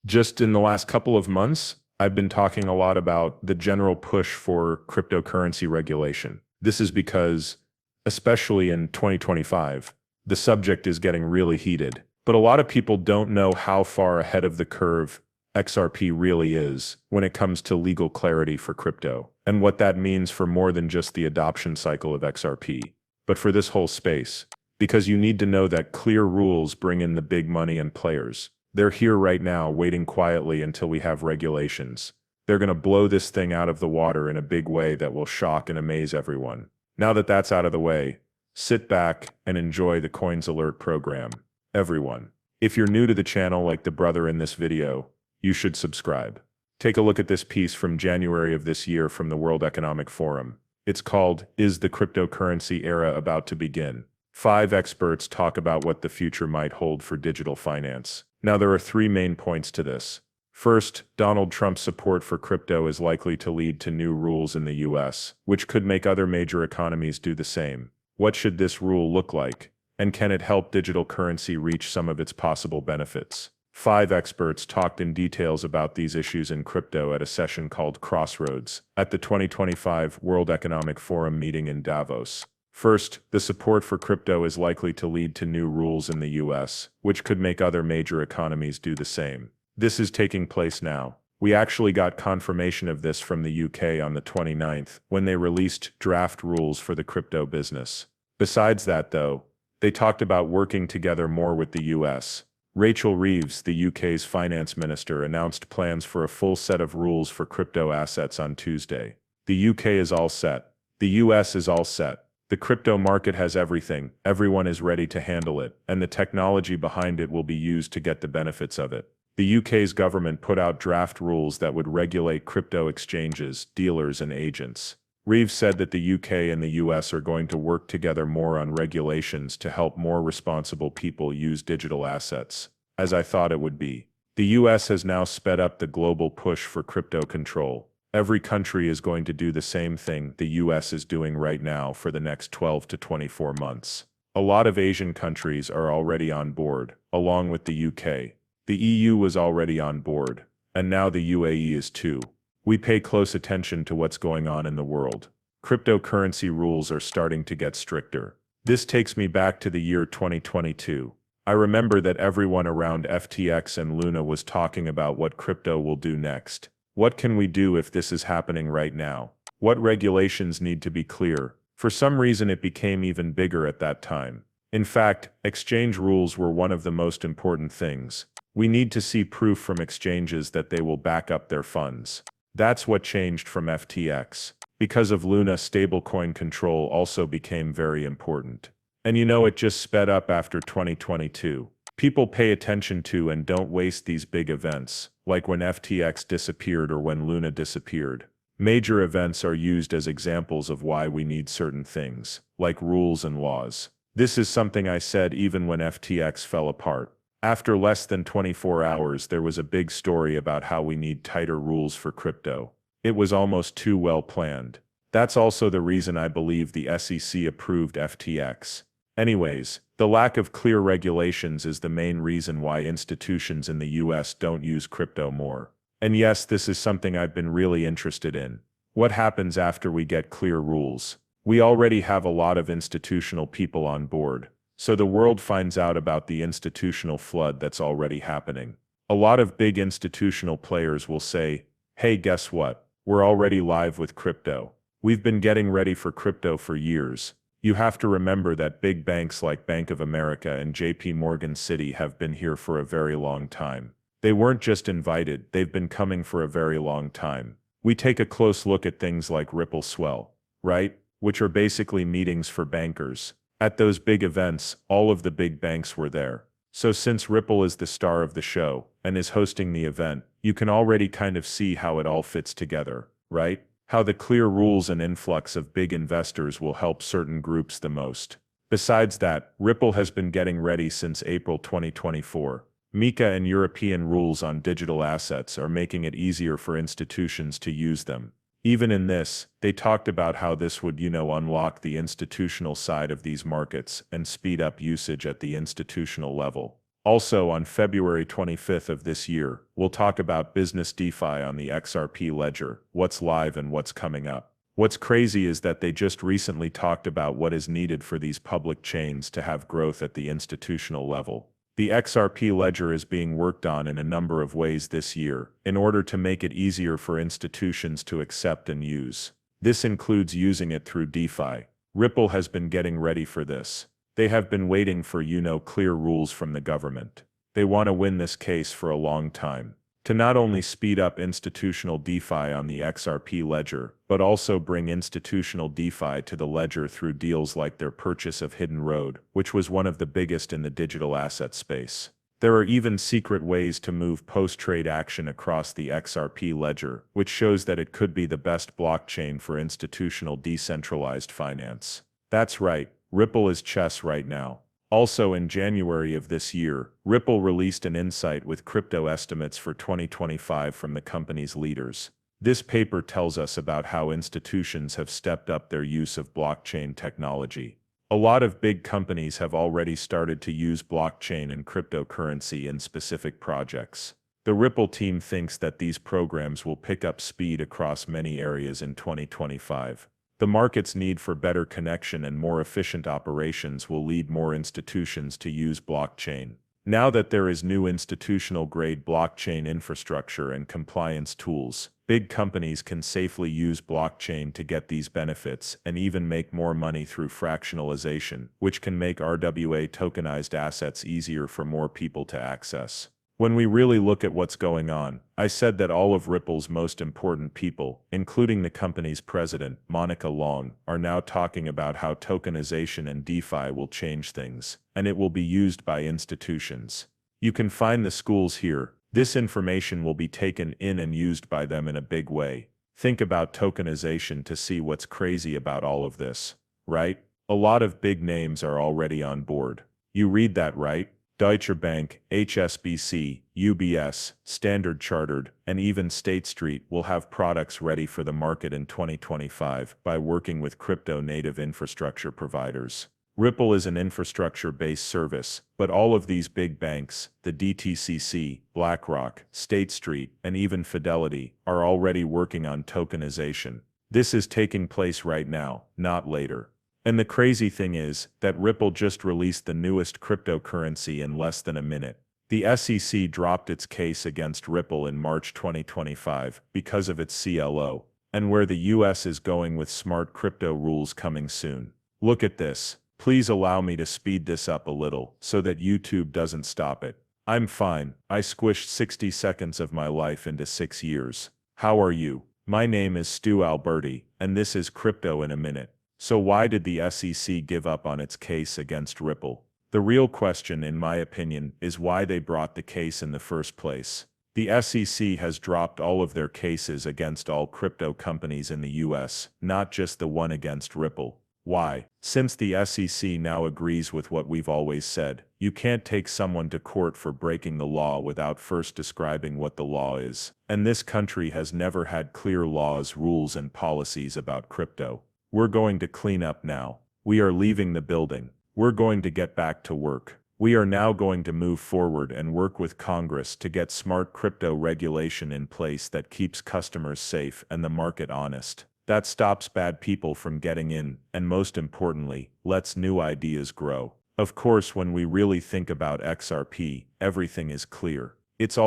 Just in the last couple of months, I've been talking a lot about the general push for cryptocurrency regulation. This is because, especially in 2025, the subject is getting really heated. But a lot of people don't know how far ahead of the curve XRP really is when it comes to legal clarity for crypto, and what that means for more than just the adoption cycle of XRP, but for this whole space. Because you need to know that clear rules bring in the big money and players. They're here right now, waiting quietly until we have regulations. They're going to blow this thing out of the water in a big way that will shock and amaze everyone. Now that that's out of the way, sit back and enjoy the Coins Alert program. Everyone. If you're new to the channel like the brother in this video, you should subscribe. Take a look at this piece from January of this year from the World Economic Forum. It's called, "Is the Cryptocurrency Era About to Begin?" 5 experts talk about what the future might hold for digital finance. Now there are 3 main points to this. First, Donald Trump's support for crypto is likely to lead to new rules in the US, which could make other major economies do the same. What should this rule look like? And can it help digital currency reach some of its possible benefits? 5 experts talked in details about these issues in crypto at a session called Crossroads at the 2025 World Economic Forum meeting in Davos. First, the support for crypto is likely to lead to new rules in the US, which could make other major economies do the same. This is taking place now. We actually got confirmation of this from the UK on the 29th, when they released draft rules for the crypto business. Besides that, though, they talked about working together more with the US. Rachel Reeves, the UK's finance minister, announced plans for a full set of rules for crypto assets on Tuesday. The UK is all set. The US is all set. The crypto market has everything, everyone is ready to handle it, and the technology behind it will be used to get the benefits of it. The UK's government put out draft rules that would regulate crypto exchanges, dealers, and agents. Reeves said that the UK and the US are going to work together more on regulations to help more responsible people use digital assets, as I thought it would be. The US has now sped up the global push for crypto control. Every country is going to do the same thing the US is doing right now for the next 12 to 24 months. A lot of Asian countries are already on board, along with the UK. The EU was already on board, and now the UAE is too. We pay close attention to what's going on in the world. Cryptocurrency rules are starting to get stricter. This takes me back to the year 2022. I remember that everyone around FTX and Luna was talking about what crypto will do next. What can we do if this is happening right now? What regulations need to be clear? For some reason it became even bigger at that time. In fact, exchange rules were one of the most important things. We need to see proof from exchanges that they will back up their funds. That's what changed from FTX. Because of Luna, stablecoin control also became very important. And it just sped up after 2022. People pay attention to and don't waste these big events, like when FTX disappeared or when Luna disappeared. Major events are used as examples of why we need certain things, like rules and laws. This is something I said even when FTX fell apart. After less than 24 hours, there was a big story about how we need tighter rules for crypto. It was almost too well planned. That's also the reason I believe the SEC approved FTX. Anyways, the lack of clear regulations is the main reason why institutions in the US don't use crypto more. And yes, this is something I've been really interested in. What happens after we get clear rules? We already have a lot of institutional people on board, so the world finds out about the institutional flood that's already happening. A lot of big institutional players will say, "Hey, guess what? We're already live with crypto. We've been getting ready for crypto for years." You have to remember that big banks like Bank of America and JP Morgan Citi have been here for a very long time. They weren't just invited, they've been coming for a very long time. We take a close look at things like Ripple Swell, right? Which are basically meetings for bankers. At those big events, all of the big banks were there. So since Ripple is the star of the show and is hosting the event, you can already kind of see how it all fits together, right? How the clear rules and influx of big investors will help certain groups the most. Besides that, Ripple has been getting ready since April 2024. MiCA and European rules on digital assets are making it easier for institutions to use them. Even in this, they talked about how this would, unlock the institutional side of these markets and speed up usage at the institutional level. Also, on February 25th of this year, we'll talk about business DeFi on the XRP ledger, what's live and what's coming up. What's crazy is that they just recently talked about what is needed for these public chains to have growth at the institutional level. The XRP ledger is being worked on in a number of ways this year, in order to make it easier for institutions to accept and use. This includes using it through DeFi. Ripple has been getting ready for this. They have been waiting for clear rules from the government. They want to win this case for a long time. To not only speed up institutional DeFi on the XRP ledger, but also bring institutional DeFi to the ledger through deals like their purchase of Hidden Road, which was one of the biggest in the digital asset space. There are even secret ways to move post-trade action across the XRP ledger, which shows that it could be the best blockchain for institutional decentralized finance. That's right. Ripple is chess right now. Also in January of this year, Ripple released an insight with crypto estimates for 2025 from the company's leaders. This paper tells us about how institutions have stepped up their use of blockchain technology. A lot of big companies have already started to use blockchain and cryptocurrency in specific projects. The Ripple team thinks that these programs will pick up speed across many areas in 2025. The market's need for better connection and more efficient operations will lead more institutions to use blockchain. Now that there is new institutional-grade blockchain infrastructure and compliance tools, big companies can safely use blockchain to get these benefits and even make more money through fractionalization, which can make RWA tokenized assets easier for more people to access. When we really look at what's going on, I said that all of Ripple's most important people, including the company's president, Monica Long, are now talking about how tokenization and DeFi will change things, and it will be used by institutions. You can find the schools here. This information will be taken in and used by them in a big way. Think about tokenization to see what's crazy about all of this, right? A lot of big names are already on board. You read that, right? Deutsche Bank, HSBC, UBS, Standard Chartered, and even State Street will have products ready for the market in 2025 by working with crypto-native infrastructure providers. Ripple is an infrastructure-based service, but all of these big banks, the DTCC, BlackRock, State Street, and even Fidelity, are already working on tokenization. This is taking place right now, not later. And the crazy thing is that Ripple just released the newest cryptocurrency in less than a minute. The SEC dropped its case against Ripple in March 2025 because of its CLO, and where the US is going with smart crypto rules coming soon. Look at this. Please allow me to speed this up a little so that YouTube doesn't stop it. I'm fine. I squished 60 seconds of my life into 6 years. How are you? My name is Stu Alberti, and this is Crypto in a Minute. So why did the SEC give up on its case against Ripple? The real question, in my opinion, is why they brought the case in the first place. The SEC has dropped all of their cases against all crypto companies in the US, not just the one against Ripple. Why? Since the SEC now agrees with what we've always said, you can't take someone to court for breaking the law without first describing what the law is. And this country has never had clear laws, rules, and policies about crypto. We're going to clean up now. We are leaving the building. We're going to get back to work. We are now going to move forward and work with Congress to get smart crypto regulation in place that keeps customers safe and the market honest. That stops bad people from getting in, and most importantly, lets new ideas grow. Of course, when we really think about XRP, everything is clear. It's all